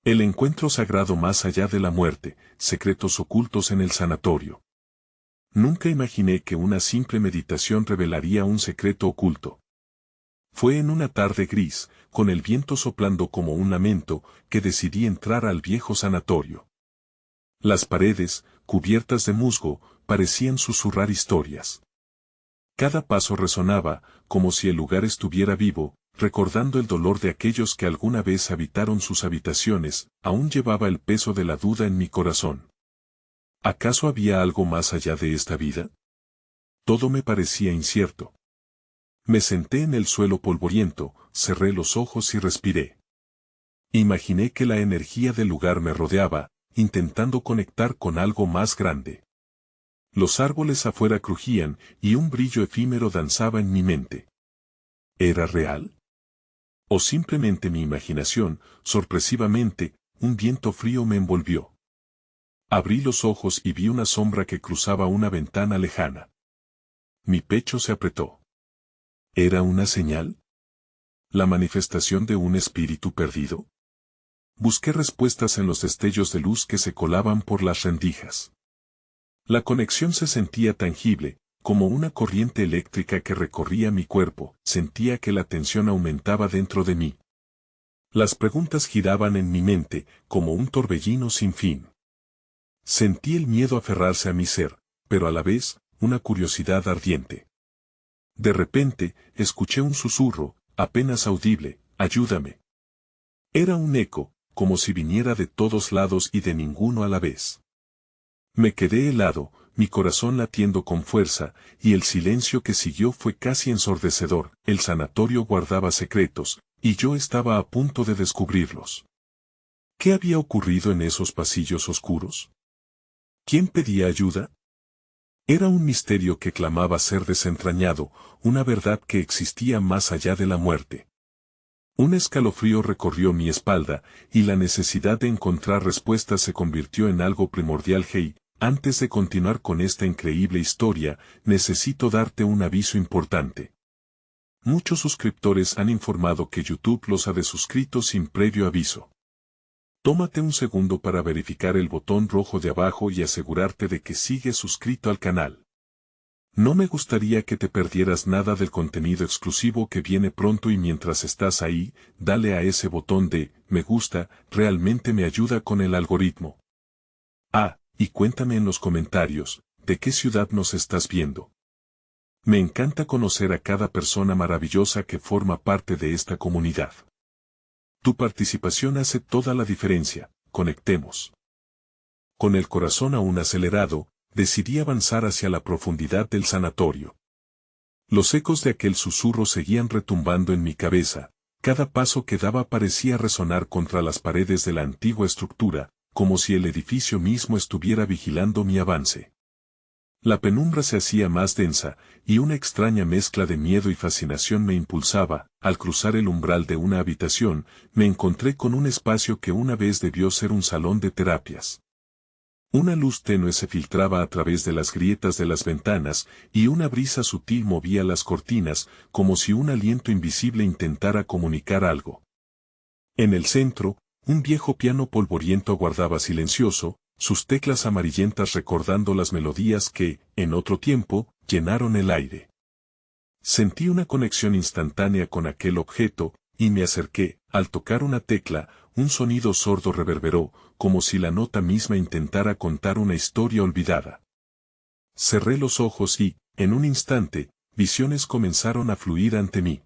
El encuentro sagrado más allá de la muerte, secretos ocultos en el sanatorio. Nunca imaginé que una simple meditación revelaría un secreto oculto. Fue en una tarde gris, con el viento soplando como un lamento, que decidí entrar al viejo sanatorio. Las paredes, cubiertas de musgo, parecían susurrar historias. Cada paso resonaba, como si el lugar estuviera vivo, recordando el dolor de aquellos que alguna vez habitaron sus habitaciones. Aún llevaba el peso de la duda en mi corazón. ¿Acaso había algo más allá de esta vida? Todo me parecía incierto. Me senté en el suelo polvoriento, cerré los ojos y respiré. Imaginé que la energía del lugar me rodeaba, intentando conectar con algo más grande. Los árboles afuera crujían y un brillo efímero danzaba en mi mente. ¿Era real? ¿O simplemente mi imaginación? Sorpresivamente, un viento frío me envolvió. Abrí los ojos y vi una sombra que cruzaba una ventana lejana. Mi pecho se apretó. ¿Era una señal? ¿La manifestación de un espíritu perdido? Busqué respuestas en los destellos de luz que se colaban por las rendijas. La conexión se sentía tangible, como una corriente eléctrica que recorría mi cuerpo. Sentía que la tensión aumentaba dentro de mí. Las preguntas giraban en mi mente, como un torbellino sin fin. Sentí el miedo aferrarse a mi ser, pero a la vez, una curiosidad ardiente. De repente, escuché un susurro, apenas audible: ayúdame. Era un eco, como si viniera de todos lados y de ninguno a la vez. Me quedé helado, mi corazón latiendo con fuerza, y el silencio que siguió fue casi ensordecedor. El sanatorio guardaba secretos, y yo estaba a punto de descubrirlos. ¿Qué había ocurrido en esos pasillos oscuros? ¿Quién pedía ayuda? Era un misterio que clamaba ser desentrañado, una verdad que existía más allá de la muerte. Un escalofrío recorrió mi espalda, y la necesidad de encontrar respuestas se convirtió en algo primordial. Hey, antes de continuar con esta increíble historia, necesito darte un aviso importante. Muchos suscriptores han informado que YouTube los ha desuscrito sin previo aviso. Tómate un segundo para verificar el botón rojo de abajo y asegurarte de que sigues suscrito al canal. No me gustaría que te perdieras nada del contenido exclusivo que viene pronto, y mientras estás ahí, dale a ese botón de me gusta, realmente me ayuda con el algoritmo. Y cuéntame en los comentarios, ¿de qué ciudad nos estás viendo? Me encanta conocer a cada persona maravillosa que forma parte de esta comunidad. Tu participación hace toda la diferencia. Conectemos. Con el corazón aún acelerado, decidí avanzar hacia la profundidad del sanatorio. Los ecos de aquel susurro seguían retumbando en mi cabeza. Cada paso que daba parecía resonar contra las paredes de la antigua estructura, como si el edificio mismo estuviera vigilando mi avance. La penumbra se hacía más densa, y una extraña mezcla de miedo y fascinación me impulsaba. Al cruzar el umbral de una habitación, me encontré con un espacio que una vez debió ser un salón de terapias. Una luz tenue se filtraba a través de las grietas de las ventanas, y una brisa sutil movía las cortinas, como si un aliento invisible intentara comunicar algo. En el centro, un viejo piano polvoriento aguardaba silencioso, sus teclas amarillentas recordando las melodías que, en otro tiempo, llenaron el aire. Sentí una conexión instantánea con aquel objeto, y me acerqué. Al tocar una tecla, un sonido sordo reverberó, como si la nota misma intentara contar una historia olvidada. Cerré los ojos y, en un instante, visiones comenzaron a fluir ante mí.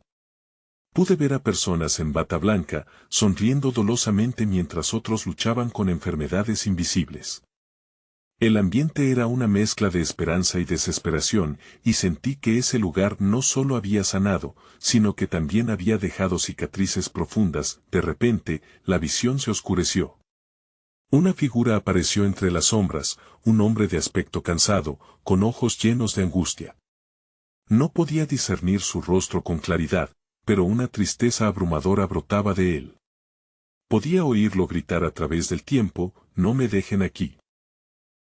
Pude ver a personas en bata blanca, sonriendo dolosamente mientras otros luchaban con enfermedades invisibles. El ambiente era una mezcla de esperanza y desesperación, y sentí que ese lugar no solo había sanado, sino que también había dejado cicatrices profundas. De repente, la visión se oscureció. Una figura apareció entre las sombras, un hombre de aspecto cansado, con ojos llenos de angustia. No podía discernir su rostro con claridad, pero una tristeza abrumadora brotaba de él. Podía oírlo gritar a través del tiempo: no me dejen aquí.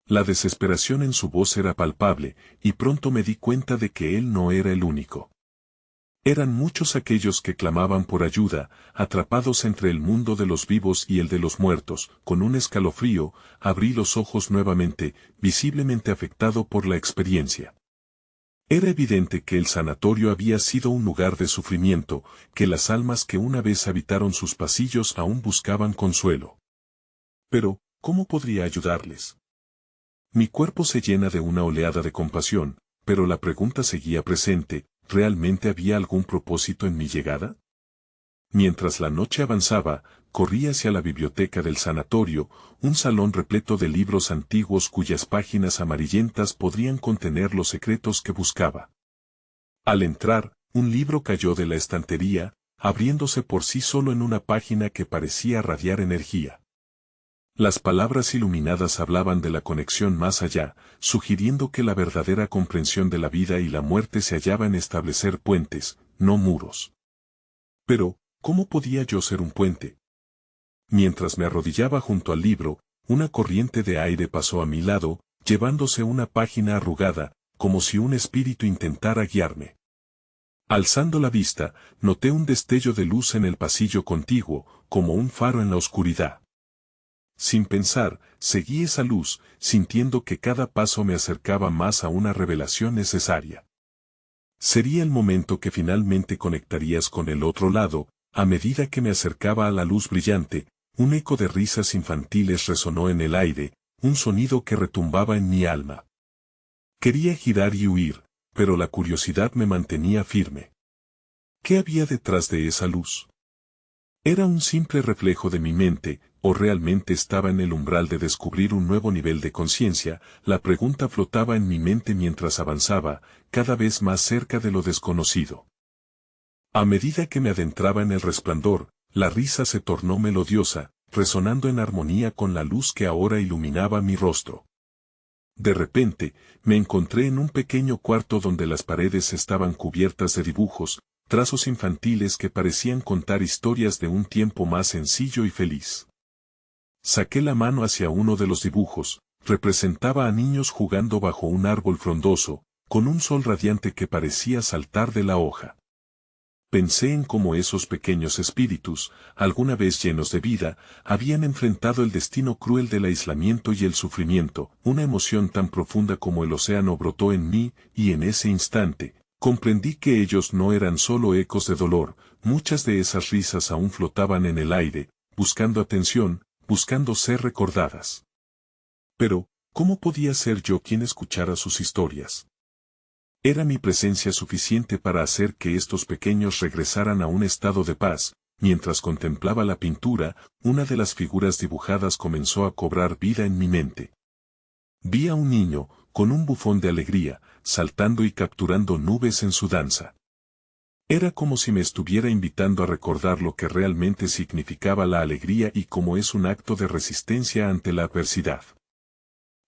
La desesperación en su voz era palpable, y pronto me di cuenta de que él no era el único. Eran muchos aquellos que clamaban por ayuda, atrapados entre el mundo de los vivos y el de los muertos. Con un escalofrío, abrí los ojos nuevamente, visiblemente afectado por la experiencia. Era evidente que el sanatorio había sido un lugar de sufrimiento, que las almas que una vez habitaron sus pasillos aún buscaban consuelo. Pero, ¿cómo podría ayudarles? Mi cuerpo se llena de una oleada de compasión, pero la pregunta seguía presente: ¿realmente había algún propósito en mi llegada? Mientras la noche avanzaba, corrí hacia la biblioteca del sanatorio, un salón repleto de libros antiguos cuyas páginas amarillentas podrían contener los secretos que buscaba. Al entrar, un libro cayó de la estantería, abriéndose por sí solo en una página que parecía radiar energía. Las palabras iluminadas hablaban de la conexión más allá, sugiriendo que la verdadera comprensión de la vida y la muerte se hallaba en establecer puentes, no muros. Pero, ¿cómo podía yo ser un puente? Mientras me arrodillaba junto al libro, una corriente de aire pasó a mi lado, llevándose una página arrugada, como si un espíritu intentara guiarme. Alzando la vista, noté un destello de luz en el pasillo contiguo, como un faro en la oscuridad. Sin pensar, seguí esa luz, sintiendo que cada paso me acercaba más a una revelación necesaria. Sería el momento que finalmente conectarías con el otro lado. A medida que me acercaba a la luz brillante, un eco de risas infantiles resonó en el aire, un sonido que retumbaba en mi alma. Quería girar y huir, pero la curiosidad me mantenía firme. ¿Qué había detrás de esa luz? ¿Era un simple reflejo de mi mente, o realmente estaba en el umbral de descubrir un nuevo nivel de conciencia? La pregunta flotaba en mi mente mientras avanzaba, cada vez más cerca de lo desconocido. A medida que me adentraba en el resplandor, la risa se tornó melodiosa, resonando en armonía con la luz que ahora iluminaba mi rostro. De repente, me encontré en un pequeño cuarto donde las paredes estaban cubiertas de dibujos, trazos infantiles que parecían contar historias de un tiempo más sencillo y feliz. Saqué la mano hacia uno de los dibujos. Representaba a niños jugando bajo un árbol frondoso, con un sol radiante que parecía saltar de la hoja. Pensé en cómo esos pequeños espíritus, alguna vez llenos de vida, habían enfrentado el destino cruel del aislamiento y el sufrimiento. Una emoción tan profunda como el océano brotó en mí, y en ese instante, comprendí que ellos no eran solo ecos de dolor. Muchas de esas risas aún flotaban en el aire, buscando atención, buscando ser recordadas. Pero, ¿cómo podía ser yo quien escuchara sus historias? Era mi presencia suficiente para hacer que estos pequeños regresaran a un estado de paz. Mientras contemplaba la pintura, una de las figuras dibujadas comenzó a cobrar vida en mi mente. Vi a un niño, con un bufón de alegría, saltando y capturando nubes en su danza. Era como si me estuviera invitando a recordar lo que realmente significaba la alegría y cómo es un acto de resistencia ante la adversidad.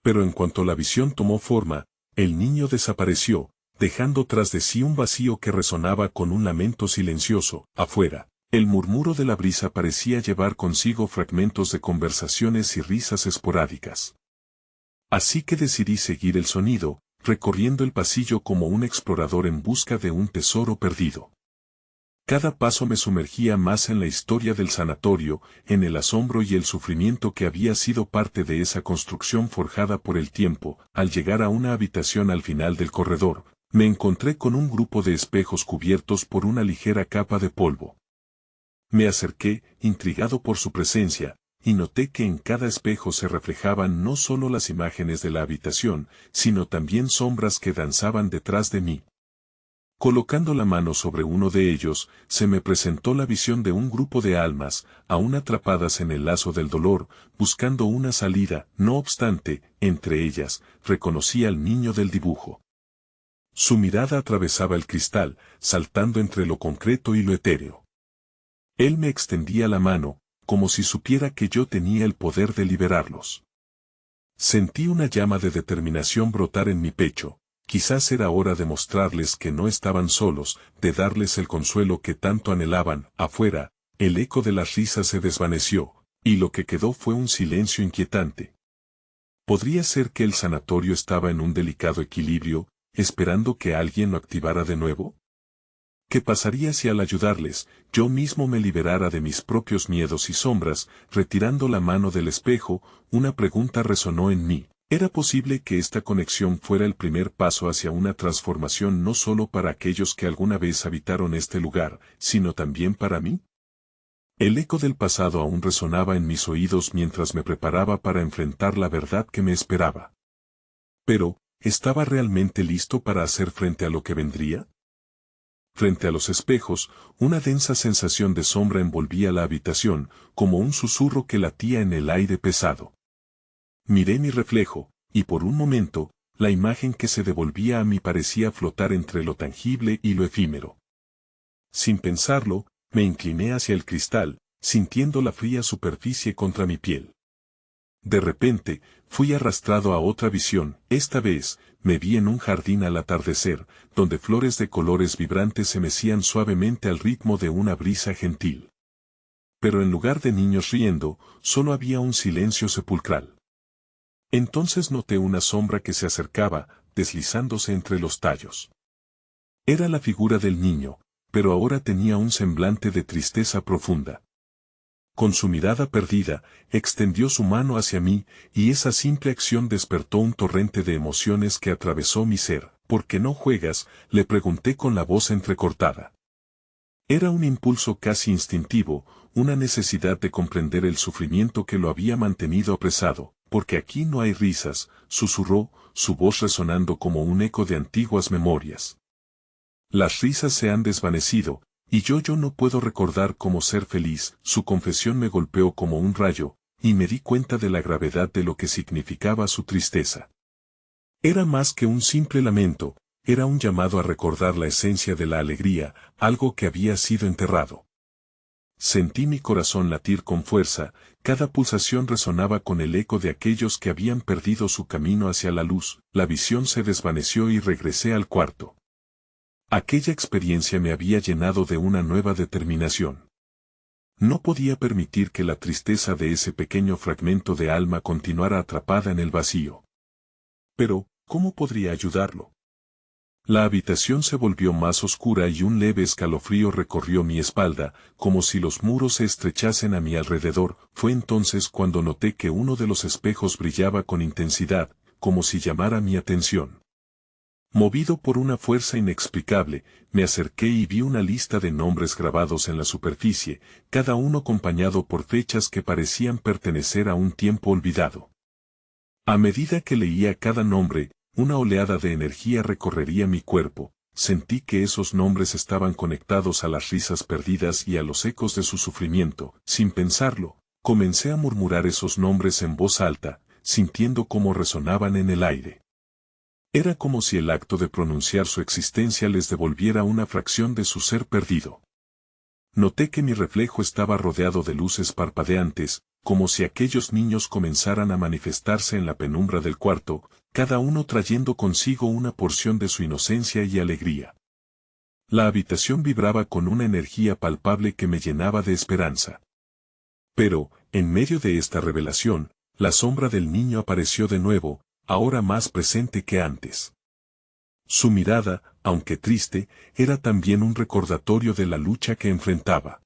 Pero en cuanto la visión tomó forma, el niño desapareció, dejando tras de sí un vacío que resonaba con un lamento silencioso. Afuera, el murmuro de la brisa parecía llevar consigo fragmentos de conversaciones y risas esporádicas. Así que decidí seguir el sonido, recorriendo el pasillo como un explorador en busca de un tesoro perdido. Cada paso me sumergía más en la historia del sanatorio, en el asombro y el sufrimiento que había sido parte de esa construcción forjada por el tiempo. Al llegar a una habitación al final del corredor, me encontré con un grupo de espejos cubiertos por una ligera capa de polvo. Me acerqué, intrigado por su presencia, y noté que en cada espejo se reflejaban no solo las imágenes de la habitación, sino también sombras que danzaban detrás de mí. Colocando la mano sobre uno de ellos, se me presentó la visión de un grupo de almas, aún atrapadas en el lazo del dolor, buscando una salida. No obstante, entre ellas, reconocí al niño del dibujo. Su mirada atravesaba el cristal, saltando entre lo concreto y lo etéreo. Él me extendía la mano, como si supiera que yo tenía el poder de liberarlos. Sentí una llama de determinación brotar en mi pecho. Quizás era hora de mostrarles que no estaban solos, de darles el consuelo que tanto anhelaban. Afuera, el eco de las risas se desvaneció, y lo que quedó fue un silencio inquietante. ¿Podría ser que el sanatorio estaba en un delicado equilibrio, esperando que alguien lo activara de nuevo? ¿Qué pasaría si al ayudarles, yo mismo me liberara de mis propios miedos y sombras? Retirando la mano del espejo, una pregunta resonó en mí. ¿Era posible que esta conexión fuera el primer paso hacia una transformación no solo para aquellos que alguna vez habitaron este lugar, sino también para mí? El eco del pasado aún resonaba en mis oídos mientras me preparaba para enfrentar la verdad que me esperaba. Pero, ¿estaba realmente listo para hacer frente a lo que vendría? Frente a los espejos, una densa sensación de sombra envolvía la habitación, como un susurro que latía en el aire pesado. Miré mi reflejo, y por un momento, la imagen que se devolvía a mí parecía flotar entre lo tangible y lo efímero. Sin pensarlo, me incliné hacia el cristal, sintiendo la fría superficie contra mi piel. De repente, fui arrastrado a otra visión. Esta vez, me vi en un jardín al atardecer, donde flores de colores vibrantes se mecían suavemente al ritmo de una brisa gentil. Pero en lugar de niños riendo, solo había un silencio sepulcral. Entonces noté una sombra que se acercaba, deslizándose entre los tallos. Era la figura del niño, pero ahora tenía un semblante de tristeza profunda. Con su mirada perdida, extendió su mano hacia mí, y esa simple acción despertó un torrente de emociones que atravesó mi ser. ¿Por qué no juegas?, le pregunté con la voz entrecortada. Era un impulso casi instintivo, una necesidad de comprender el sufrimiento que lo había mantenido apresado. Porque aquí no hay risas, susurró, su voz resonando como un eco de antiguas memorias. Las risas se han desvanecido, y yo no puedo recordar cómo ser feliz. Su confesión me golpeó como un rayo, y me di cuenta de la gravedad de lo que significaba su tristeza. Era más que un simple lamento, era un llamado a recordar la esencia de la alegría, algo que había sido enterrado. Sentí mi corazón latir con fuerza, cada pulsación resonaba con el eco de aquellos que habían perdido su camino hacia la luz. La visión se desvaneció y regresé al cuarto. Aquella experiencia me había llenado de una nueva determinación. No podía permitir que la tristeza de ese pequeño fragmento de alma continuara atrapada en el vacío. Pero, ¿cómo podría ayudarlo? La habitación se volvió más oscura y un leve escalofrío recorrió mi espalda, como si los muros se estrechasen a mi alrededor. Fue entonces cuando noté que uno de los espejos brillaba con intensidad, como si llamara mi atención. Movido por una fuerza inexplicable, me acerqué y vi una lista de nombres grabados en la superficie, cada uno acompañado por fechas que parecían pertenecer a un tiempo olvidado. A medida que leía cada nombre, una oleada de energía recorrería mi cuerpo. Sentí que esos nombres estaban conectados a las risas perdidas y a los ecos de su sufrimiento. Sin pensarlo, comencé a murmurar esos nombres en voz alta, sintiendo cómo resonaban en el aire. Era como si el acto de pronunciar su existencia les devolviera una fracción de su ser perdido. Noté que mi reflejo estaba rodeado de luces parpadeantes, como si aquellos niños comenzaran a manifestarse en la penumbra del cuarto, cada uno trayendo consigo una porción de su inocencia y alegría. La habitación vibraba con una energía palpable que me llenaba de esperanza. Pero, en medio de esta revelación, la sombra del niño apareció de nuevo, ahora más presente que antes. Su mirada, aunque triste, era también un recordatorio de la lucha que enfrentaba.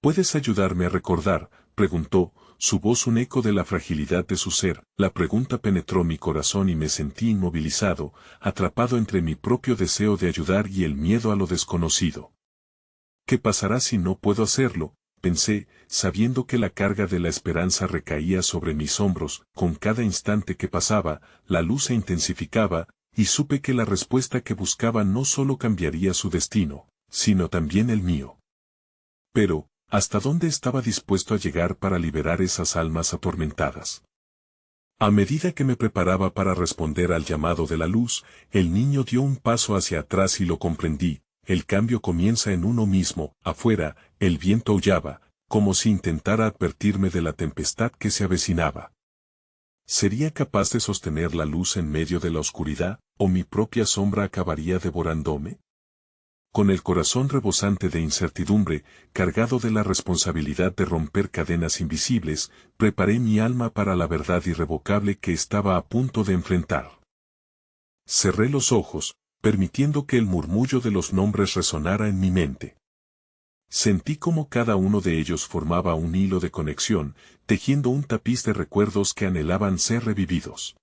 ¿Puedes ayudarme a recordar?, preguntó, su voz un eco de la fragilidad de su ser. La pregunta penetró mi corazón y me sentí inmovilizado, atrapado entre mi propio deseo de ayudar y el miedo a lo desconocido. ¿Qué pasará si no puedo hacerlo?, pensé, sabiendo que la carga de la esperanza recaía sobre mis hombros. Con cada instante que pasaba, la luz se intensificaba, y supe que la respuesta que buscaba no solo cambiaría su destino, sino también el mío. Pero, ¿hasta dónde estaba dispuesto a llegar para liberar esas almas atormentadas? A medida que me preparaba para responder al llamado de la luz, el niño dio un paso hacia atrás y lo comprendí. El cambio comienza en uno mismo. Afuera, el viento aullaba, como si intentara advertirme de la tempestad que se avecinaba. ¿Sería capaz de sostener la luz en medio de la oscuridad, o mi propia sombra acabaría devorándome? Con el corazón rebosante de incertidumbre, cargado de la responsabilidad de romper cadenas invisibles, preparé mi alma para la verdad irrevocable que estaba a punto de enfrentar. Cerré los ojos, permitiendo que el murmullo de los nombres resonara en mi mente. Sentí como cada uno de ellos formaba un hilo de conexión, tejiendo un tapiz de recuerdos que anhelaban ser revividos.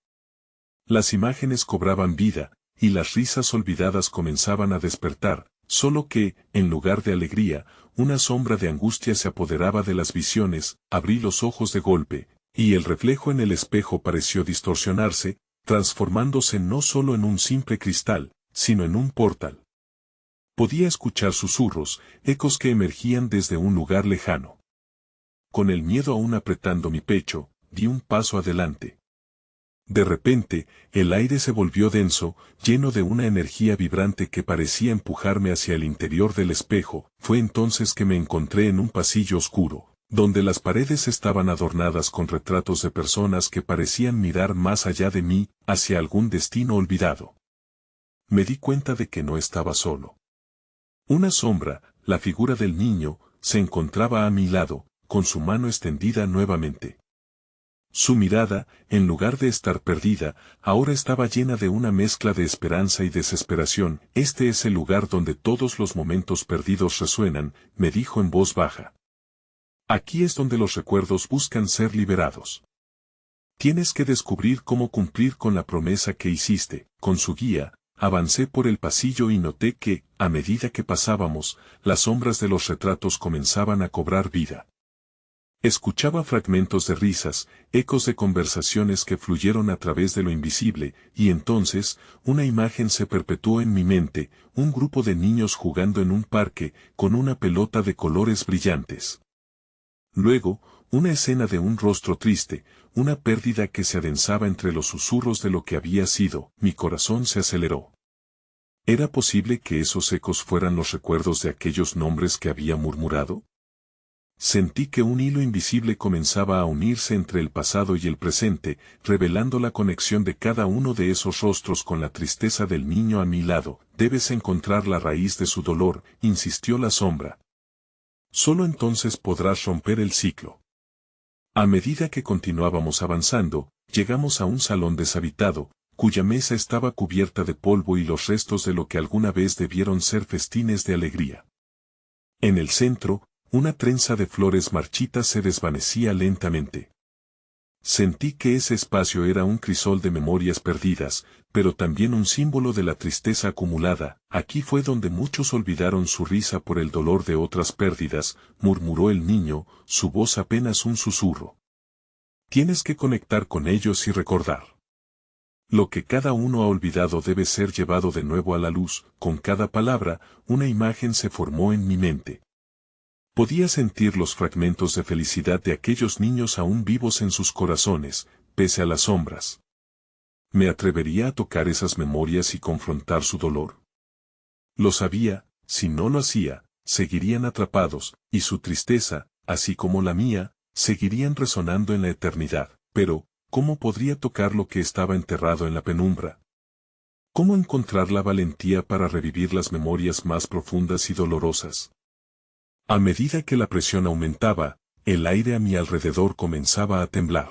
Las imágenes cobraban vida, y las risas olvidadas comenzaban a despertar, solo que, en lugar de alegría, una sombra de angustia se apoderaba de las visiones. Abrí los ojos de golpe, y el reflejo en el espejo pareció distorsionarse, transformándose no solo en un simple cristal, sino en un portal. Podía escuchar susurros, ecos que emergían desde un lugar lejano. Con el miedo aún apretando mi pecho, di un paso adelante. De repente, el aire se volvió denso, lleno de una energía vibrante que parecía empujarme hacia el interior del espejo. Fue entonces que me encontré en un pasillo oscuro, donde las paredes estaban adornadas con retratos de personas que parecían mirar más allá de mí, hacia algún destino olvidado. Me di cuenta de que no estaba solo. Una sombra, la figura del niño, se encontraba a mi lado, con su mano extendida nuevamente. Su mirada, en lugar de estar perdida, ahora estaba llena de una mezcla de esperanza y desesperación. Este es el lugar donde todos los momentos perdidos resuenan, me dijo en voz baja. Aquí es donde los recuerdos buscan ser liberados. Tienes que descubrir cómo cumplir con la promesa que hiciste. Con su guía, avancé por el pasillo y noté que, a medida que pasábamos, las sombras de los retratos comenzaban a cobrar vida. Escuchaba fragmentos de risas, ecos de conversaciones que fluyeron a través de lo invisible, y entonces, una imagen se perpetuó en mi mente, un grupo de niños jugando en un parque, con una pelota de colores brillantes. Luego, una escena de un rostro triste, una pérdida que se adensaba entre los susurros de lo que había sido. Mi corazón se aceleró. ¿Era posible que esos ecos fueran los recuerdos de aquellos nombres que había murmurado? Sentí que un hilo invisible comenzaba a unirse entre el pasado y el presente, revelando la conexión de cada uno de esos rostros con la tristeza del niño a mi lado. Debes encontrar la raíz de su dolor, insistió la sombra. Solo entonces podrás romper el ciclo. A medida que continuábamos avanzando, llegamos a un salón deshabitado, cuya mesa estaba cubierta de polvo y los restos de lo que alguna vez debieron ser festines de alegría. En el centro, una trenza de flores marchitas se desvanecía lentamente. Sentí que ese espacio era un crisol de memorias perdidas, pero también un símbolo de la tristeza acumulada. Aquí fue donde muchos olvidaron su risa por el dolor de otras pérdidas, murmuró el niño, su voz apenas un susurro. Tienes que conectar con ellos y recordar. Lo que cada uno ha olvidado debe ser llevado de nuevo a la luz. Con cada palabra, una imagen se formó en mi mente. Podía sentir los fragmentos de felicidad de aquellos niños aún vivos en sus corazones, pese a las sombras. ¿Me atrevería a tocar esas memorias y confrontar su dolor? Lo sabía, si no lo hacía, seguirían atrapados, y su tristeza, así como la mía, seguirían resonando en la eternidad. Pero, ¿cómo podría tocar lo que estaba enterrado en la penumbra? ¿Cómo encontrar la valentía para revivir las memorias más profundas y dolorosas? A medida que la presión aumentaba, el aire a mi alrededor comenzaba a temblar.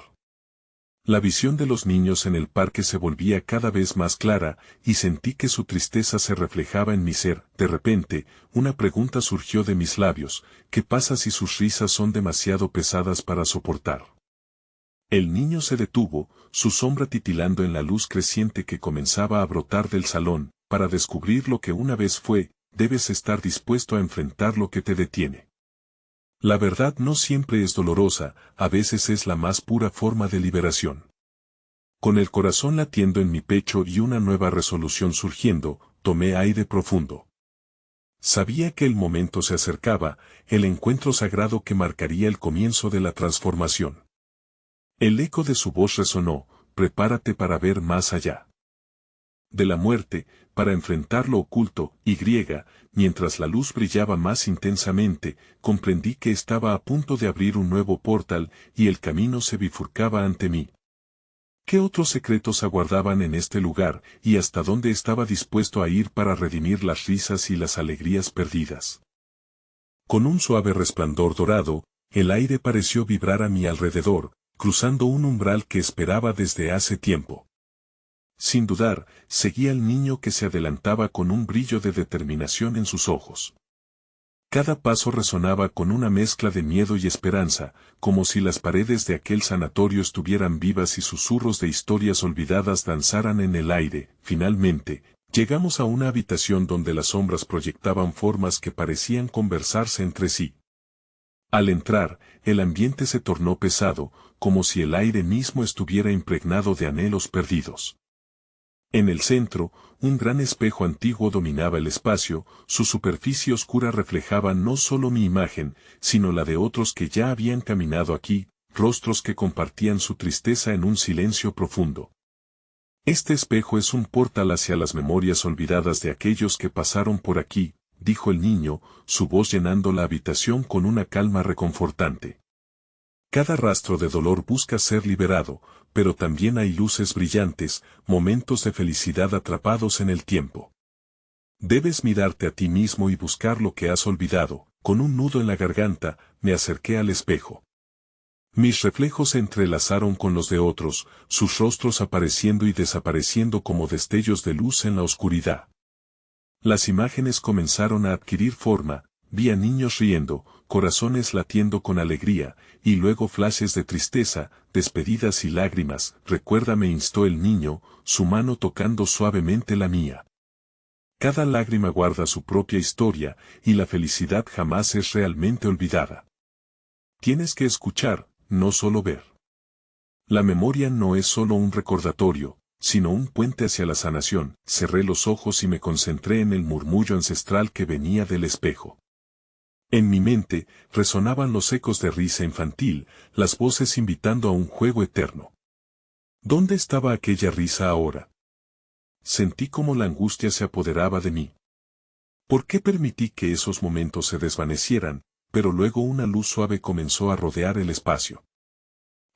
La visión de los niños en el parque se volvía cada vez más clara, y sentí que su tristeza se reflejaba en mi ser. De repente, una pregunta surgió de mis labios: ¿qué pasa si sus risas son demasiado pesadas para soportar? El niño se detuvo, su sombra titilando en la luz creciente que comenzaba a brotar del salón. Para descubrir lo que una vez fue, debes estar dispuesto a enfrentar lo que te detiene. La verdad no siempre es dolorosa, a veces es la más pura forma de liberación. Con el corazón latiendo en mi pecho y una nueva resolución surgiendo, tomé aire profundo. Sabía que el momento se acercaba, el encuentro sagrado que marcaría el comienzo de la transformación. El eco de su voz resonó: prepárate para ver más allá de la muerte, para enfrentar lo oculto. Mientras la luz brillaba más intensamente, comprendí que estaba a punto de abrir un nuevo portal, y el camino se bifurcaba ante mí. ¿Qué otros secretos aguardaban en este lugar, y hasta dónde estaba dispuesto a ir para redimir las risas y las alegrías perdidas? Con un suave resplandor dorado, el aire pareció vibrar a mi alrededor, cruzando un umbral que esperaba desde hace tiempo. Sin dudar, seguía al niño que se adelantaba con un brillo de determinación en sus ojos. Cada paso resonaba con una mezcla de miedo y esperanza, como si las paredes de aquel sanatorio estuvieran vivas y susurros de historias olvidadas danzaran en el aire. Finalmente, llegamos a una habitación donde las sombras proyectaban formas que parecían conversarse entre sí. Al entrar, el ambiente se tornó pesado, como si el aire mismo estuviera impregnado de anhelos perdidos. En el centro, un gran espejo antiguo dominaba el espacio, su superficie oscura reflejaba no solo mi imagen, sino la de otros que ya habían caminado aquí, rostros que compartían su tristeza en un silencio profundo. Este espejo es un portal hacia las memorias olvidadas de aquellos que pasaron por aquí, dijo el niño, su voz llenando la habitación con una calma reconfortante. Cada rastro de dolor busca ser liberado, pero también hay luces brillantes, momentos de felicidad atrapados en el tiempo. Debes mirarte a ti mismo y buscar lo que has olvidado. Con un nudo en la garganta, me acerqué al espejo. Mis reflejos se entrelazaron con los de otros, sus rostros apareciendo y desapareciendo como destellos de luz en la oscuridad. Las imágenes comenzaron a adquirir forma, vi a niños riendo, corazones latiendo con alegría, y luego flashes de tristeza, despedidas y lágrimas. Recuérdame, instó el niño, su mano tocando suavemente la mía. Cada lágrima guarda su propia historia, y la felicidad jamás es realmente olvidada. Tienes que escuchar, no solo ver. La memoria no es solo un recordatorio, sino un puente hacia la sanación. Cerré los ojos y me concentré en el murmullo ancestral que venía del espejo. En mi mente, resonaban los ecos de risa infantil, las voces invitando a un juego eterno. ¿Dónde estaba aquella risa ahora? Sentí como la angustia se apoderaba de mí. ¿Por qué permití que esos momentos se desvanecieran? Pero luego una luz suave comenzó a rodear el espacio.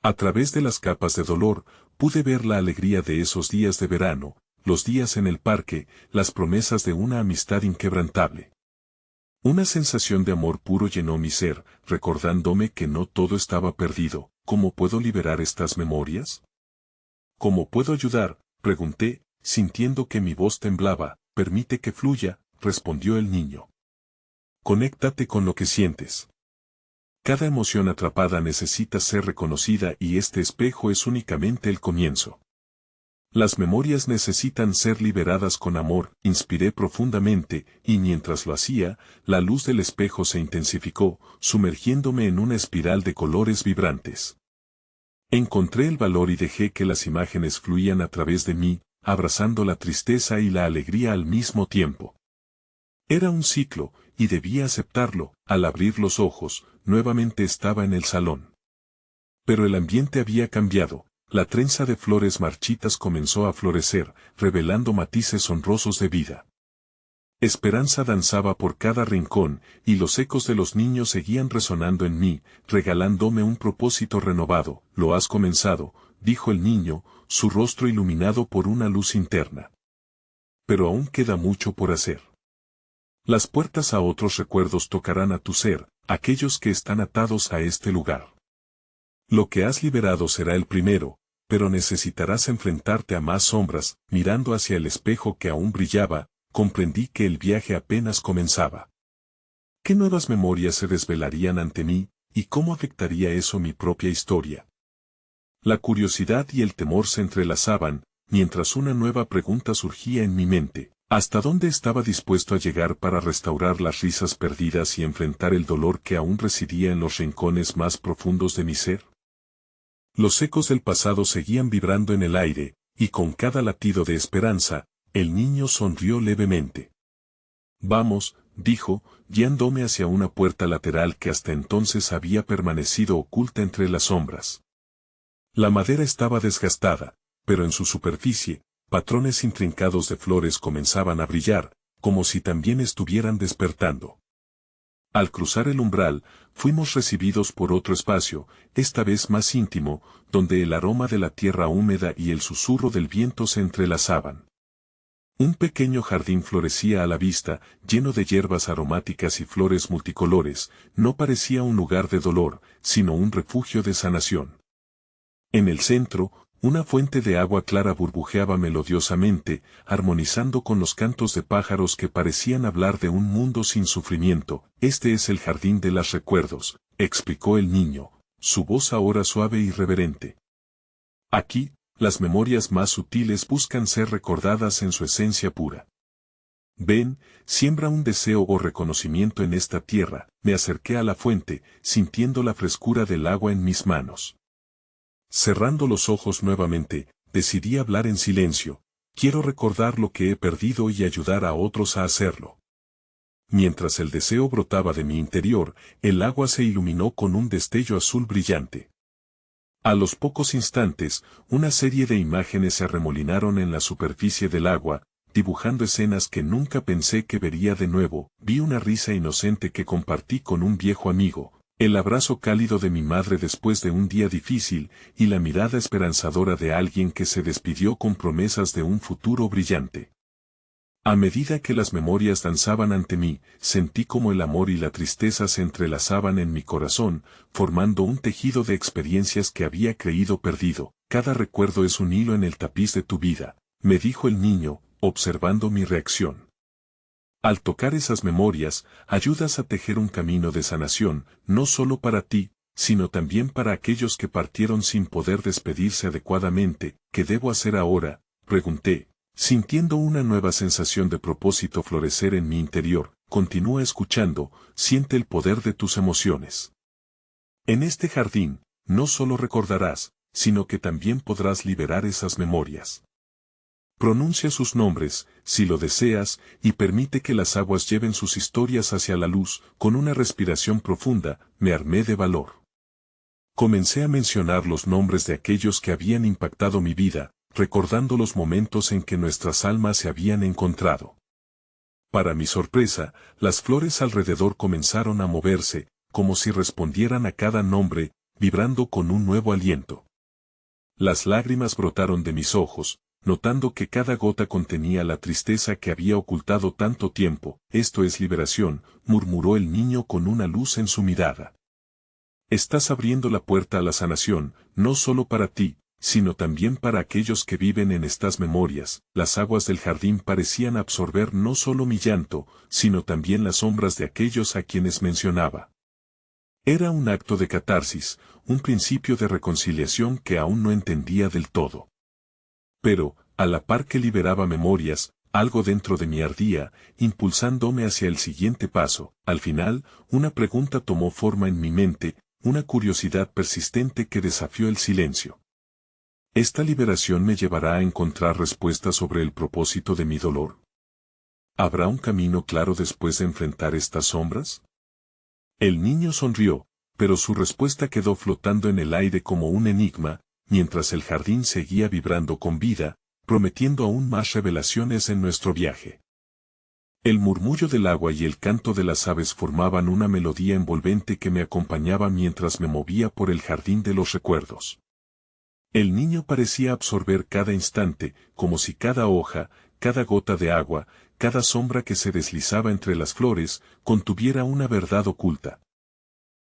A través de las capas de dolor, pude ver la alegría de esos días de verano, los días en el parque, las promesas de una amistad inquebrantable. Una sensación de amor puro llenó mi ser, recordándome que no todo estaba perdido. ¿Cómo puedo liberar estas memorias? ¿Cómo puedo ayudar?, pregunté, sintiendo que mi voz temblaba. Permite que fluya, respondió el niño. Conéctate con lo que sientes. Cada emoción atrapada necesita ser reconocida y este espejo es únicamente el comienzo. Las memorias necesitan ser liberadas con amor. Inspiré profundamente, y mientras lo hacía, la luz del espejo se intensificó, sumergiéndome en una espiral de colores vibrantes. Encontré el valor y dejé que las imágenes fluían a través de mí, abrazando la tristeza y la alegría al mismo tiempo. Era un ciclo, y debía aceptarlo. Al abrir los ojos, nuevamente estaba en el salón. Pero el ambiente había cambiado. La trenza de flores marchitas comenzó a florecer, revelando matices honrosos de vida. Esperanza danzaba por cada rincón, y los ecos de los niños seguían resonando en mí, regalándome un propósito renovado. Lo has comenzado, dijo el niño, su rostro iluminado por una luz interna. Pero aún queda mucho por hacer. Las puertas a otros recuerdos tocarán a tu ser, aquellos que están atados a este lugar. Lo que has liberado será el primero, pero necesitarás enfrentarte a más sombras. Mirando hacia el espejo que aún brillaba, comprendí que el viaje apenas comenzaba. ¿Qué nuevas memorias se desvelarían ante mí, y cómo afectaría eso mi propia historia? La curiosidad y el temor se entrelazaban, mientras una nueva pregunta surgía en mi mente. ¿Hasta dónde estaba dispuesto a llegar para restaurar las risas perdidas y enfrentar el dolor que aún residía en los rincones más profundos de mi ser? Los ecos del pasado seguían vibrando en el aire, y con cada latido de esperanza, el niño sonrió levemente. Vamos, dijo, guiándome hacia una puerta lateral que hasta entonces había permanecido oculta entre las sombras. La madera estaba desgastada, pero en su superficie, patrones intrincados de flores comenzaban a brillar, como si también estuvieran despertando. Al cruzar el umbral, fuimos recibidos por otro espacio, esta vez más íntimo, donde el aroma de la tierra húmeda y el susurro del viento se entrelazaban. Un pequeño jardín florecía a la vista, lleno de hierbas aromáticas y flores multicolores. No parecía un lugar de dolor, sino un refugio de sanación. En el centro, Una fuente de agua clara burbujeaba melodiosamente, armonizando con los cantos de pájaros que parecían hablar de un mundo sin sufrimiento. Este es el jardín de los recuerdos, explicó el niño, su voz ahora suave y reverente. Aquí, las memorias más sutiles buscan ser recordadas en su esencia pura. Ven, siembra un deseo o reconocimiento en esta tierra. Me acerqué a la fuente, sintiendo la frescura del agua en mis manos. Cerrando los ojos nuevamente, decidí hablar en silencio. Quiero recordar lo que he perdido y ayudar a otros a hacerlo. Mientras el deseo brotaba de mi interior, el agua se iluminó con un destello azul brillante. A los pocos instantes, una serie de imágenes se arremolinaron en la superficie del agua, dibujando escenas que nunca pensé que vería de nuevo. Vi una risa inocente que compartí con un viejo amigo, el abrazo cálido de mi madre después de un día difícil, y la mirada esperanzadora de alguien que se despidió con promesas de un futuro brillante. A medida que las memorias danzaban ante mí, sentí como el amor y la tristeza se entrelazaban en mi corazón, formando un tejido de experiencias que había creído perdido. Cada recuerdo es un hilo en el tapiz de tu vida, me dijo el niño, observando mi reacción. Al tocar esas memorias, ayudas a tejer un camino de sanación, no solo para ti, sino también para aquellos que partieron sin poder despedirse adecuadamente. ¿Qué debo hacer ahora?, pregunté, sintiendo una nueva sensación de propósito florecer en mi interior. Continúa escuchando, siente el poder de tus emociones. En este jardín, no solo recordarás, sino que también podrás liberar esas memorias. Pronuncia sus nombres, si lo deseas, y permite que las aguas lleven sus historias hacia la luz. Con una respiración profunda, me armé de valor. Comencé a mencionar los nombres de aquellos que habían impactado mi vida, recordando los momentos en que nuestras almas se habían encontrado. Para mi sorpresa, las flores alrededor comenzaron a moverse, como si respondieran a cada nombre, vibrando con un nuevo aliento. Las lágrimas brotaron de mis ojos, notando que cada gota contenía la tristeza que había ocultado tanto tiempo. Esto es liberación, murmuró el niño con una luz en su mirada. Estás abriendo la puerta a la sanación, no solo para ti, sino también para aquellos que viven en estas memorias. Las aguas del jardín parecían absorber no solo mi llanto, sino también las sombras de aquellos a quienes mencionaba. Era un acto de catarsis, un principio de reconciliación que aún no entendía del todo. Pero, a la par que liberaba memorias, algo dentro de mí ardía, impulsándome hacia el siguiente paso. Al final, una pregunta tomó forma en mi mente, una curiosidad persistente que desafió el silencio. ¿Esta liberación me llevará a encontrar respuestas sobre el propósito de mi dolor? ¿Habrá un camino claro después de enfrentar estas sombras? El niño sonrió, pero su respuesta quedó flotando en el aire como un enigma, mientras el jardín seguía vibrando con vida, prometiendo aún más revelaciones en nuestro viaje. El murmullo del agua y el canto de las aves formaban una melodía envolvente que me acompañaba mientras me movía por el jardín de los recuerdos. El niño parecía absorber cada instante, como si cada hoja, cada gota de agua, cada sombra que se deslizaba entre las flores, contuviera una verdad oculta.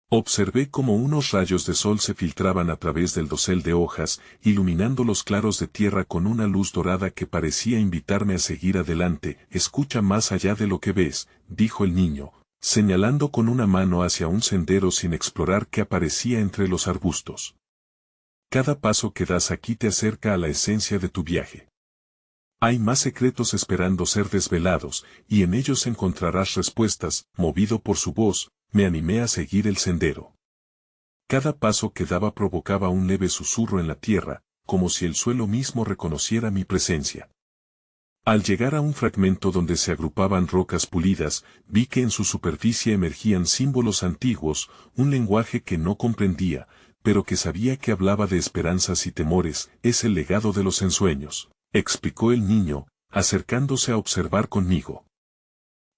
Observé cómo unos rayos de sol se filtraban a través del dosel de hojas, iluminando los claros de tierra con una luz dorada que parecía invitarme a seguir adelante. Escucha más allá de lo que ves, dijo el niño, señalando con una mano hacia un sendero sin explorar que aparecía entre los arbustos. Cada paso que das aquí te acerca a la esencia de tu viaje. Hay más secretos esperando ser desvelados, y en ellos encontrarás respuestas. Movido por su voz, me animé a seguir el sendero. Cada paso que daba provocaba un leve susurro en la tierra, como si el suelo mismo reconociera mi presencia. Al llegar a un fragmento donde se agrupaban rocas pulidas, vi que en su superficie emergían símbolos antiguos, un lenguaje que no comprendía, pero que sabía que hablaba de esperanzas y temores. Es el legado de los ensueños, explicó el niño, acercándose a observar conmigo.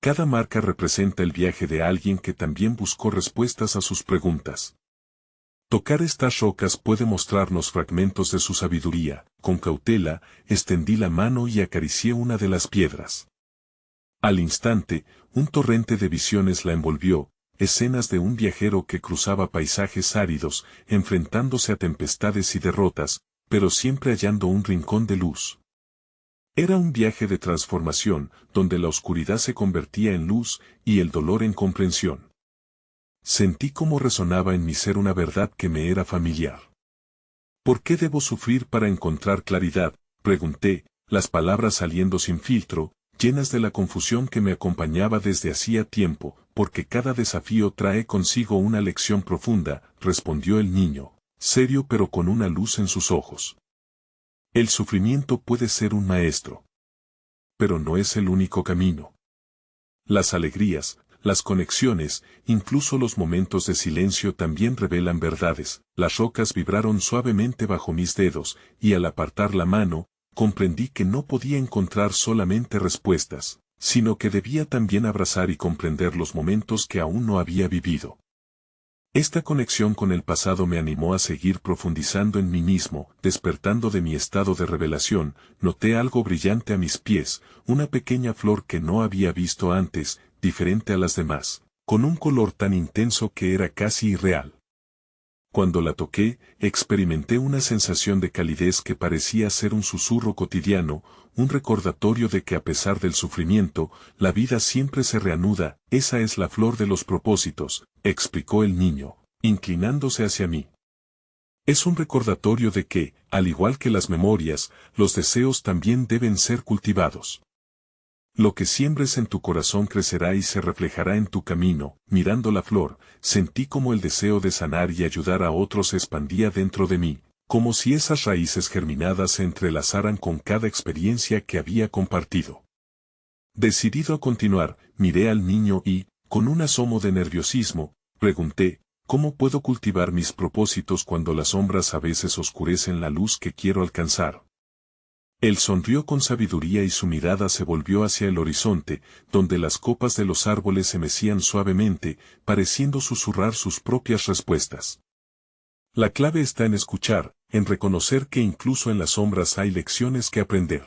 Cada marca representa el viaje de alguien que también buscó respuestas a sus preguntas. Tocar estas rocas puede mostrarnos fragmentos de su sabiduría. Con cautela, extendí la mano y acaricié una de las piedras. Al instante, un torrente de visiones la envolvió, escenas de un viajero que cruzaba paisajes áridos, enfrentándose a tempestades y derrotas, pero siempre hallando un rincón de luz. Era un viaje de transformación, donde la oscuridad se convertía en luz y el dolor en comprensión. Sentí cómo resonaba en mi ser una verdad que me era familiar. ¿Por qué debo sufrir para encontrar claridad?, pregunté, las palabras saliendo sin filtro, llenas de la confusión que me acompañaba desde hacía tiempo, porque cada desafío trae consigo una lección profunda, respondió el niño, serio pero con una luz en sus ojos. El sufrimiento puede ser un maestro. Pero no es el único camino. Las alegrías, las conexiones, incluso los momentos de silencio también revelan verdades. Las rocas vibraron suavemente bajo mis dedos, y al apartar la mano, comprendí que no podía encontrar solamente respuestas, sino que debía también abrazar y comprender los momentos que aún no había vivido. Esta conexión con el pasado me animó a seguir profundizando en mí mismo, despertando de mi estado de revelación, noté algo brillante a mis pies, una pequeña flor que no había visto antes, diferente a las demás, con un color tan intenso que era casi irreal. Cuando la toqué, experimenté una sensación de calidez que parecía ser un susurro cotidiano, un recordatorio de que a pesar del sufrimiento, la vida siempre se reanuda. Esa es la flor de los propósitos, explicó el niño, inclinándose hacia mí. Es un recordatorio de que, al igual que las memorias, los deseos también deben ser cultivados. Lo que siembres en tu corazón crecerá y se reflejará en tu camino. Mirando la flor, sentí como el deseo de sanar y ayudar a otros se expandía dentro de mí, como si esas raíces germinadas se entrelazaran con cada experiencia que había compartido. Decidido a continuar, miré al niño y, con un asomo de nerviosismo, pregunté, ¿cómo puedo cultivar mis propósitos cuando las sombras a veces oscurecen la luz que quiero alcanzar? Él sonrió con sabiduría y su mirada se volvió hacia el horizonte, donde las copas de los árboles se mecían suavemente, pareciendo susurrar sus propias respuestas. La clave está en escuchar, en reconocer que incluso en las sombras hay lecciones que aprender.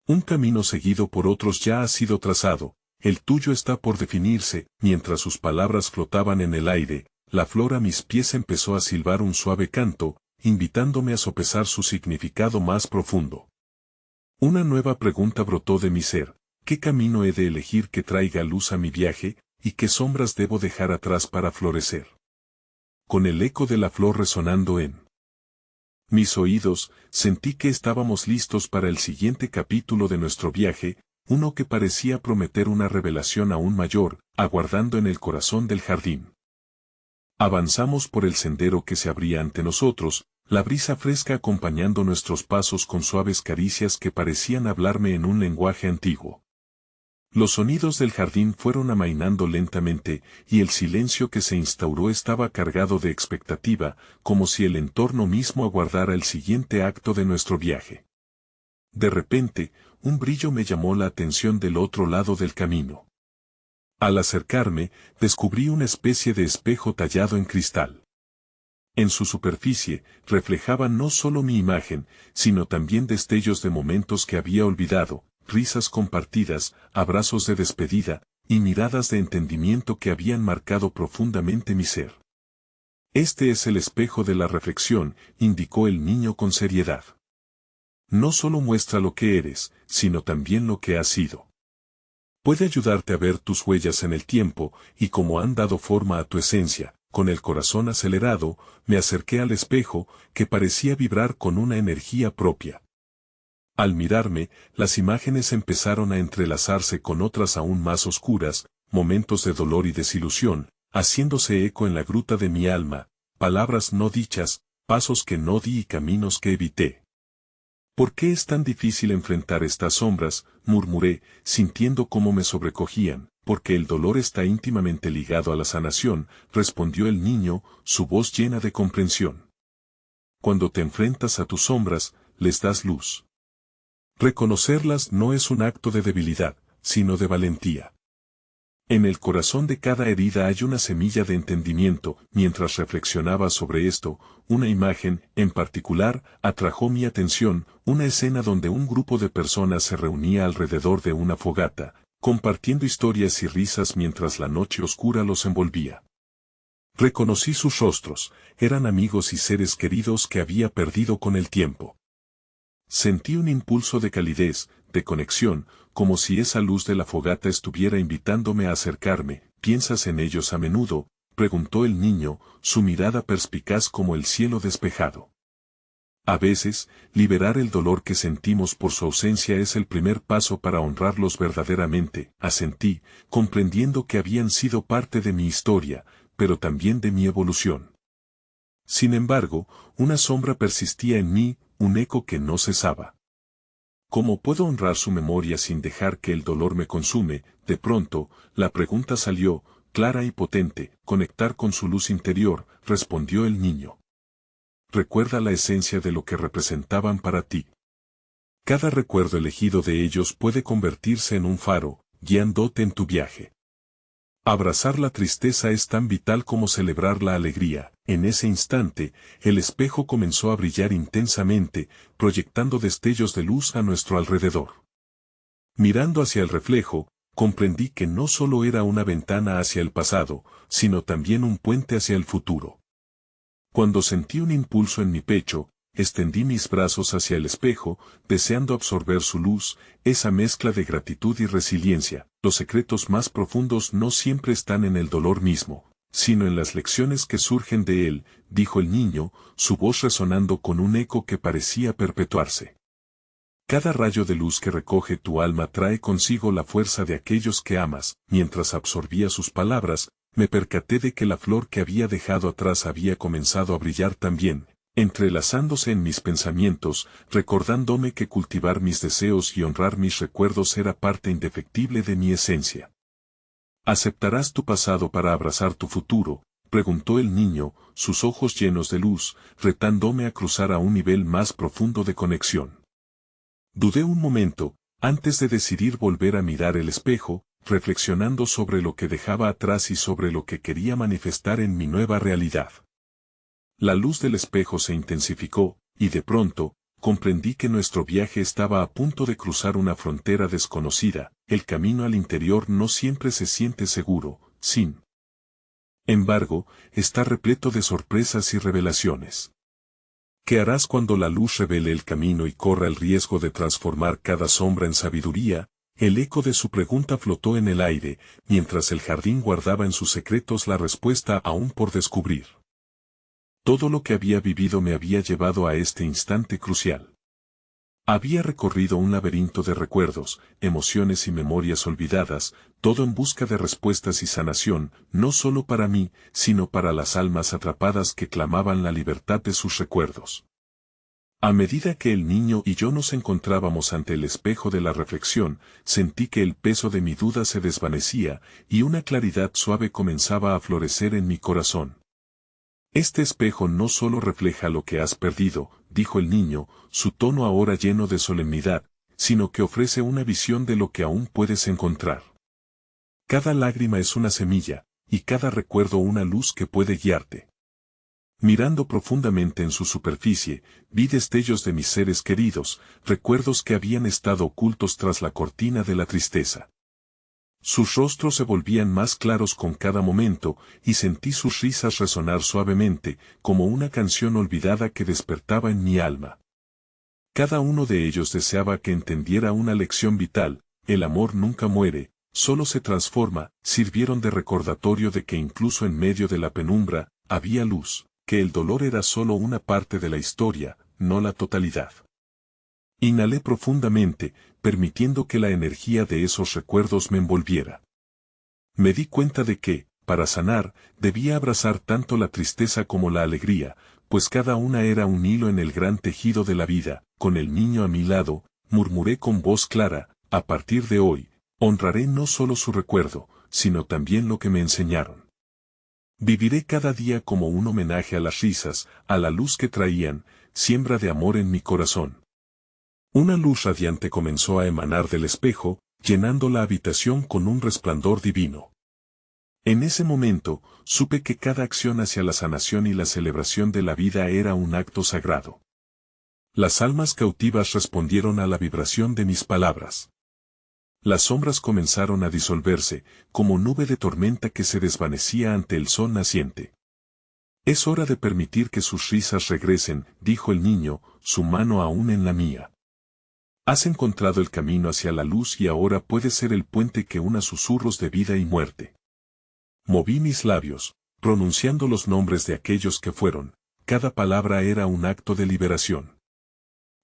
Un camino seguido por otros ya ha sido trazado, el tuyo está por definirse. Mientras sus palabras flotaban en el aire, la flor a mis pies empezó a silbar un suave canto, invitándome a sopesar su significado más profundo. Una nueva pregunta brotó de mi ser: ¿qué camino he de elegir que traiga luz a mi viaje, y qué sombras debo dejar atrás para florecer? Con el eco de la flor resonando en mis oídos, sentí que estábamos listos para el siguiente capítulo de nuestro viaje, uno que parecía prometer una revelación aún mayor, aguardando en el corazón del jardín. Avanzamos por el sendero que se abría ante nosotros, la brisa fresca acompañando nuestros pasos con suaves caricias que parecían hablarme en un lenguaje antiguo. Los sonidos del jardín fueron amainando lentamente, y el silencio que se instauró estaba cargado de expectativa, como si el entorno mismo aguardara el siguiente acto de nuestro viaje. De repente, un brillo me llamó la atención del otro lado del camino. Al acercarme, descubrí una especie de espejo tallado en cristal. En su superficie, reflejaba no solo mi imagen, sino también destellos de momentos que había olvidado, risas compartidas, abrazos de despedida, y miradas de entendimiento que habían marcado profundamente mi ser. Este es el espejo de la reflexión, indicó el niño con seriedad. No solo muestra lo que eres, sino también lo que has sido. Puede ayudarte a ver tus huellas en el tiempo, y cómo han dado forma a tu esencia. Con el corazón acelerado, me acerqué al espejo, que parecía vibrar con una energía propia. Al mirarme, las imágenes empezaron a entrelazarse con otras aún más oscuras, momentos de dolor y desilusión, haciéndose eco en la gruta de mi alma, palabras no dichas, pasos que no di y caminos que evité. ¿Por qué es tan difícil enfrentar estas sombras?, murmuré, sintiendo cómo me sobrecogían. Porque el dolor está íntimamente ligado a la sanación, respondió el niño, su voz llena de comprensión. Cuando te enfrentas a tus sombras, les das luz. Reconocerlas no es un acto de debilidad, sino de valentía. En el corazón de cada herida hay una semilla de entendimiento. Mientras reflexionaba sobre esto, una imagen, en particular, atrajo mi atención, una escena donde un grupo de personas se reunía alrededor de una fogata, compartiendo historias y risas mientras la noche oscura los envolvía. Reconocí sus rostros, eran amigos y seres queridos que había perdido con el tiempo. Sentí un impulso de calidez, de conexión, como si esa luz de la fogata estuviera invitándome a acercarme. ¿Piensas en ellos a menudo?, preguntó el niño, su mirada perspicaz como el cielo despejado. A veces, liberar el dolor que sentimos por su ausencia es el primer paso para honrarlos verdaderamente, asentí, comprendiendo que habían sido parte de mi historia, pero también de mi evolución. Sin embargo, una sombra persistía en mí, un eco que no cesaba. ¿Cómo puedo honrar su memoria sin dejar que el dolor me consume? De pronto, la pregunta salió, clara y potente. Conectar con su luz interior, respondió el niño. Recuerda la esencia de lo que representaban para ti. Cada recuerdo elegido de ellos puede convertirse en un faro, guiándote en tu viaje. Abrazar la tristeza es tan vital como celebrar la alegría. En ese instante, el espejo comenzó a brillar intensamente, proyectando destellos de luz a nuestro alrededor. Mirando hacia el reflejo, comprendí que no solo era una ventana hacia el pasado, sino también un puente hacia el futuro. Cuando sentí un impulso en mi pecho, extendí mis brazos hacia el espejo, deseando absorber su luz, esa mezcla de gratitud y resiliencia. Los secretos más profundos no siempre están en el dolor mismo, sino en las lecciones que surgen de él, dijo el niño, su voz resonando con un eco que parecía perpetuarse. Cada rayo de luz que recoge tu alma trae consigo la fuerza de aquellos que amas. Mientras absorbía sus palabras, me percaté de que la flor que había dejado atrás había comenzado a brillar también, entrelazándose en mis pensamientos, recordándome que cultivar mis deseos y honrar mis recuerdos era parte indefectible de mi esencia. ¿Aceptarás tu pasado para abrazar tu futuro?, preguntó el niño, sus ojos llenos de luz, retándome a cruzar a un nivel más profundo de conexión. Dudé un momento, antes de decidir volver a mirar el espejo, reflexionando sobre lo que dejaba atrás y sobre lo que quería manifestar en mi nueva realidad. La luz del espejo se intensificó, y de pronto, comprendí que nuestro viaje estaba a punto de cruzar una frontera desconocida. El camino al interior no siempre se siente seguro, sin embargo, está repleto de sorpresas y revelaciones. ¿Qué harás cuando la luz revele el camino y corra el riesgo de transformar cada sombra en sabiduría? El eco de su pregunta flotó en el aire, mientras el jardín guardaba en sus secretos la respuesta aún por descubrir. Todo lo que había vivido me había llevado a este instante crucial. Había recorrido un laberinto de recuerdos, emociones y memorias olvidadas, todo en busca de respuestas y sanación, no solo para mí, sino para las almas atrapadas que clamaban la libertad de sus recuerdos. A medida que el niño y yo nos encontrábamos ante el espejo de la reflexión, sentí que el peso de mi duda se desvanecía, y una claridad suave comenzaba a florecer en mi corazón. Este espejo no solo refleja lo que has perdido, dijo el niño, su tono ahora lleno de solemnidad, sino que ofrece una visión de lo que aún puedes encontrar. Cada lágrima es una semilla, y cada recuerdo una luz que puede guiarte. Mirando profundamente en su superficie, vi destellos de mis seres queridos, recuerdos que habían estado ocultos tras la cortina de la tristeza. Sus rostros se volvían más claros con cada momento, y sentí sus risas resonar suavemente, como una canción olvidada que despertaba en mi alma. Cada uno de ellos deseaba que entendiera una lección vital: el amor nunca muere, solo se transforma. Sirvieron de recordatorio de que incluso en medio de la penumbra, había luz, que el dolor era solo una parte de la historia, no la totalidad. Inhalé profundamente, permitiendo que la energía de esos recuerdos me envolviera. Me di cuenta de que, para sanar, debía abrazar tanto la tristeza como la alegría, pues cada una era un hilo en el gran tejido de la vida. Con el niño a mi lado, murmuré con voz clara: a partir de hoy, honraré no solo su recuerdo, sino también lo que me enseñaron. Viviré cada día como un homenaje a las risas, a la luz que traían, siembra de amor en mi corazón. Una luz radiante comenzó a emanar del espejo, llenando la habitación con un resplandor divino. En ese momento, supe que cada acción hacia la sanación y la celebración de la vida era un acto sagrado. Las almas cautivas respondieron a la vibración de mis palabras. Las sombras comenzaron a disolverse, como nube de tormenta que se desvanecía ante el sol naciente. Es hora de permitir que sus risas regresen, dijo el niño, su mano aún en la mía. Has encontrado el camino hacia la luz y ahora puede ser el puente que una susurros de vida y muerte. Moví mis labios, pronunciando los nombres de aquellos que fueron. Cada palabra era un acto de liberación.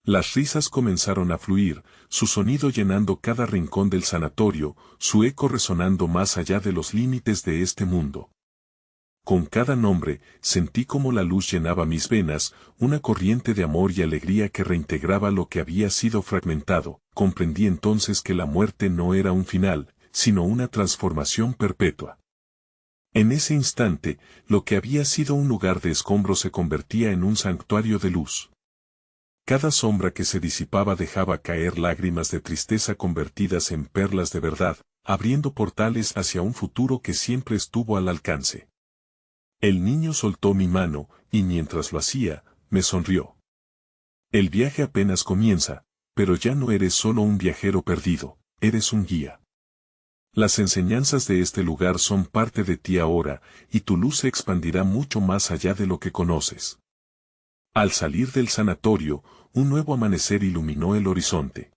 Las risas comenzaron a fluir, su sonido llenando cada rincón del sanatorio, su eco resonando más allá de los límites de este mundo. Con cada nombre, sentí como la luz llenaba mis venas, una corriente de amor y alegría que reintegraba lo que había sido fragmentado. Comprendí entonces que la muerte no era un final, sino una transformación perpetua. En ese instante, lo que había sido un lugar de escombros se convertía en un santuario de luz. Cada sombra que se disipaba dejaba caer lágrimas de tristeza convertidas en perlas de verdad, abriendo portales hacia un futuro que siempre estuvo al alcance. El niño soltó mi mano, y mientras lo hacía, me sonrió. El viaje apenas comienza, pero ya no eres solo un viajero perdido, eres un guía. Las enseñanzas de este lugar son parte de ti ahora, y tu luz se expandirá mucho más allá de lo que conoces. Al salir del sanatorio, un nuevo amanecer iluminó el horizonte.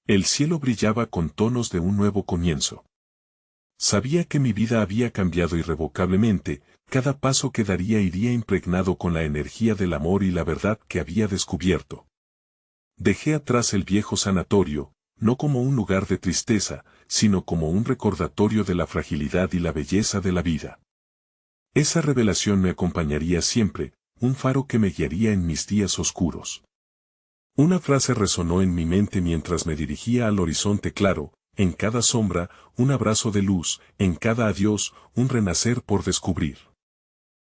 El cielo brillaba con tonos de un nuevo comienzo. Sabía que mi vida había cambiado irrevocablemente, cada paso que daría iría impregnado con la energía del amor y la verdad que había descubierto. Dejé atrás el viejo sanatorio, no como un lugar de tristeza, sino como un recordatorio de la fragilidad y la belleza de la vida. Esa revelación me acompañaría siempre, un faro que me guiaría en mis días oscuros. Una frase resonó en mi mente mientras me dirigía al horizonte claro, en cada sombra, un abrazo de luz, en cada adiós, un renacer por descubrir.